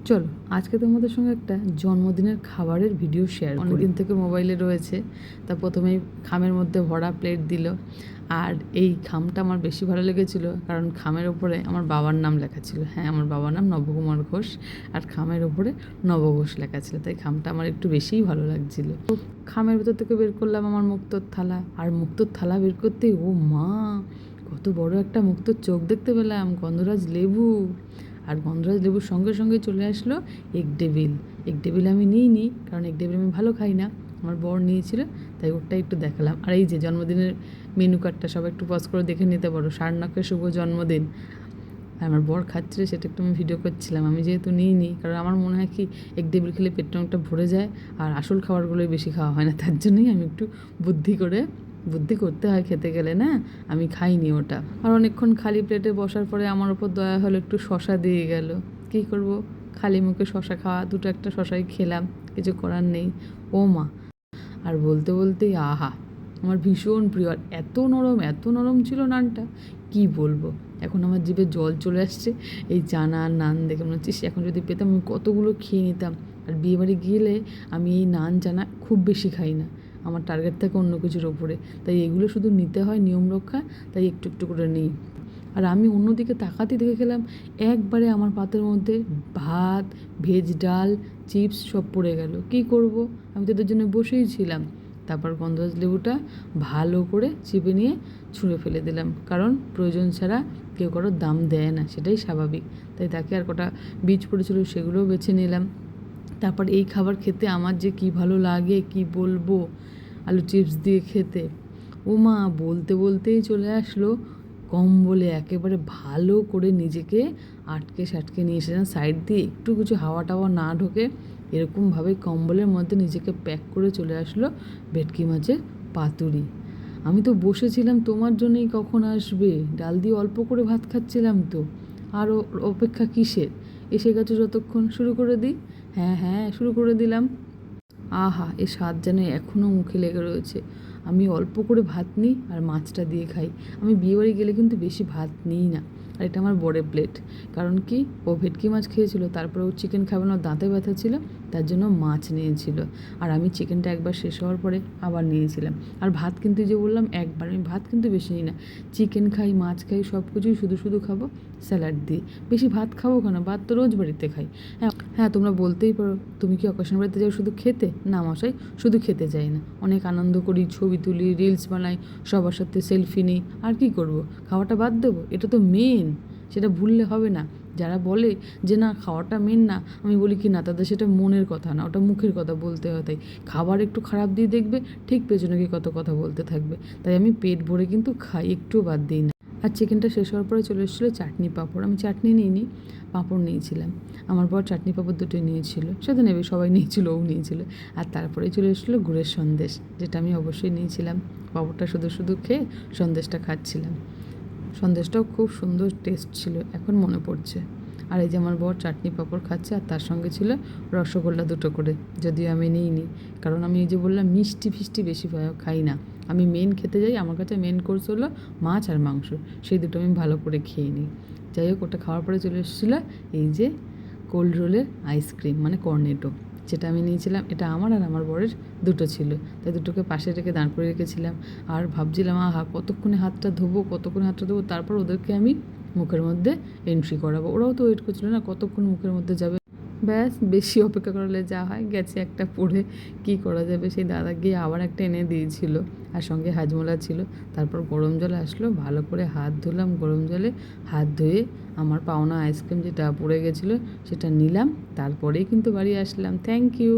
চলো আজকে তোমাদের সঙ্গে একটা জন্মদিনের খাবারের ভিডিও শেয়ার করি। অনেকদিন থেকে মোবাইলে রয়েছে, তা প্রথমেই খামের মধ্যে ভরা প্লেট দিল। আর এই খামটা আমার বেশি ভালো লেগেছিল, কারণ খামের ওপরে আমার বাবার নাম লেখা ছিল। হ্যাঁ, আমার বাবার নাম নবকুমার ঘোষ, আর খামের ওপরে নবঘোষ লেখা ছিল, তাই খামটা আমার একটু বেশিই ভালো লাগছিল। তো খামের ভেতর থেকে বের করলাম আমার মুক্তোর থালা, আর মুক্তোর থালা বের করতেই ও মা, কত বড় একটা মুক্তোর চোখ দেখতে পেলাম, গন্ধরাজ লেবু। আর গন্ধরাজ লেবুর সঙ্গে সঙ্গে চলে আসলো এগ ডেভিল। এগ ডেভিল আমি নিইনি, কারণ এগ ডেভিল আমি ভালো খাই না, আমার বর নিয়েছিল, তাই ওটা একটু দেখালাম। আর এই যে জন্মদিনের মেনু কার্ডটা সবাই একটু পজ করে দেখে নিতে পারো, সারনাকের শুভ জন্মদিন। আর আমার বর খাচ্ছিল, সেটা একটু আমি ভিডিও করছিলাম। আমি যেহেতু নিইনি, কারণ আমার মনে হয় কি এগ ডেভিল খেলে পেটটা অনেকটা ভরে যায়, আর আসল খাবারগুলোই বেশি খাওয়া হয় না, তার জন্যই আমি একটু বুদ্ধি করতে হয় খেতে গেলে না, আমি খাইনি ওটা। আর অনেকক্ষণ খালি প্লেটে বসার পরে আমার ওপর দয়া হলো, একটু শশা দিয়ে গেল। কী করব, খালি মুখে শশা খাওয়া, দুটো একটা শশাই খেলাম, কিছু করার নেই। ও মা, আর বলতে বলতেই আহা, আমার ভীষণ প্রিয়। আর এত নরম ছিল নানটা, কি বলবো। এখন আমার জিভে জল চলে আসছে এই চানা আর নান দেখে, মনে হচ্ছে এখন যদি পেতাম আমি কতগুলো খেয়ে নিতাম। আর বিয়েবাড়ি গেলে আমি এই নান চানা খুব বেশি খাই না, আমার টার্গেট থাকে অন্য কিছুর ওপরে, তাই এগুলো শুধু নিতে হয় নিয়ম রক্ষা, তাই একটু একটু করে নিই। আর আমি অন্যদিকে তাকাতে দেখে গেলাম একবারে আমার পাতের মধ্যে ভাত, ভেজ ডাল, চিপস সব পড়ে গেল। কি করব, আমি তো এদের জন্য বসেই ছিলাম। তারপর গন্ধরাজ লেবুটা ভালো করে চিপে নিয়ে ছুঁড়ে ফেলে দিলাম, কারণ প্রয়োজন ছাড়া কেউ কারোর দাম দেয় না, সেটাই স্বাভাবিক। তাই তাকে আর কটা বীজ পড়েছিল সেগুলোও বেছে নিলাম। তারপর এই খাবার খেতে আমার যে কি ভালো লাগে কি বলবো, আলু চিপস দিয়ে খেতে। ও মা, বলতে বলতেই চলে আসলো কম্বলে, একেবারে ভালো করে নিজেকে আটকে সাটকে নিয়ে এসেছিলাম সাইড দিয়ে, একটু কিছু হাওয়া টাওয়া না ঢোকে, এরকমভাবে কম্বলের মধ্যে নিজেকে প্যাক করে চলে আসলো ভেটকি মাছের পাতুরি। আমি তো বসেছিলাম তোমার জন্যই কখন আসবে, ডাল দিয়ে অল্প করে ভাত খাচ্ছিলাম তো, আরও অপেক্ষা কিসের, এসে গেছো যতক্ষণ, শুরু করে দিই। হ্যাঁ হ্যাঁ, শুরু করে দিলাম। আহা, এ স্বাদ যেন এখনও মুখে লেগে রয়েছে। আমি অল্প করে ভাত নিই আর মাছটা দিয়ে খাই। আমি বিয়েবাড়ি গেলে কিন্তু বেশি ভাত নিই না। আর এটা আমার বড় প্লেট, কারণ কি ও ভেটকি মাছ খেয়েছিল, তারপরে ও চিকেন খাবে না, দাঁতে ব্যথা ছিল, তার জন্য মাছ নিয়েছিল। আর আমি চিকেনটা একবার শেষ হওয়ার পরে আবার নিয়েছিলাম। আর ভাত কিন্তু যে বললাম একবার, আমি ভাত কিন্তু বেশি নিই না, চিকেন খাই, মাছ খাই, সব কিছুই শুধু শুধু খাবো স্যালাড দিয়ে। বেশি ভাত খাবো কেন, ভাত তো রোজ বাড়িতে খাই। হ্যাঁ হ্যাঁ, তোমরা বলতেই পারো তুমি কি অকেশন বাড়িতে যাও শুধু খেতে? না মশাই, শুধু খেতে যাই না, অনেক আনন্দ করি, ছবি তুলি, রিলস বানাই, সবার সাথে সেলফি নিই। আর কি করব, খাওয়াটা বাদ দেবো? এটা তো মেন, সেটা ভুললে হবে না। যারা বলে যে না খাওয়াটা মেন না, আমি বলি কি না, তাদের সেটা মনের কথা না, ওটা মুখের কথা বলতে হয়। তাই খাবার একটু খারাপ দিয়ে দেখবে, ঠিক পেছনে গিয়ে কত কথা বলতে থাকবে। তাই আমি পেট ভরে কিন্তু খাই, একটুও বাদ দিই না। আর চিকেনটা শেষ হওয়ার পরে চলে এসেছিলো চাটনি পাঁপড়। আমি চাটনি নিইনি, পাঁপড় নিয়েছিলাম। আমার বর চাটনি পাঁপড় দুটোই নিয়েছিল, সেটা নেবে, সবাই নিয়েছিল, ও নিয়েছিল। আর তারপরে চলে এসেছিলো গুড়ের সন্দেশ, যেটা আমি অবশ্যই নিয়েছিলাম। পাঁপড়টা শুধু শুধু খেয়ে সন্দেশটা খাচ্ছিলাম। সন্দেশটাও খুব সুন্দর টেস্ট ছিল, এখন মনে পড়ছে। আর এই যে আমার বর চাটনি পাঁপড় খাচ্ছে, আর তার সঙ্গে ছিল রসগোল্লা দুটো করে, যদিও আমি নিইনি, কারণ আমি এই যে বললাম মিষ্টি ফিষ্টি বেশি খাই না। আমি মেন খেতে যাই, আমার কাছে মেন কোর্স হলো মাছ আর মাংস, সেই দুটো আমি ভালো করে খেয়ে নিই। যাই হোক, ওটা খাওয়ার পরে চলে এসেছিলো এই যে কোল্ড রোলের আইসক্রিম, মানে কর্নেটো, যেটা আমি নিয়েছিলাম। এটা আমার আর আমার বরের দুটো ছিল, তাই দুটোকে পাশে রেখে দাঁড় করে রেখেছিলাম। আর ভাবছিলাম আহা কতক্ষণে হাতটা ধোবো, তারপর ওদেরকে আমি মুখের মধ্যে এন্ট্রি করাবো। ওরাও তো ওয়েট করছিল না কতক্ষণ মুখের মধ্যে যাবে। ব্যাস, বেশি অপেক্ষা করলে যা হয়, গেছে একটা পড়ে, কি করা যাবে। সেই দাদা গিয়ে আবার একটা এনে দিয়েছিল, আর সঙ্গে হাজমোলা ছিল। তারপর গরম জল আসলো, ভালো করে হাত ধুলাম গরম জলে, হাত ধুয়ে আমার পাওনা আইসক্রিম যেটা পড়ে গেছিলো সেটা নিলাম, তারপরেই কিন্তু বাড়ি আসলাম। Thank you.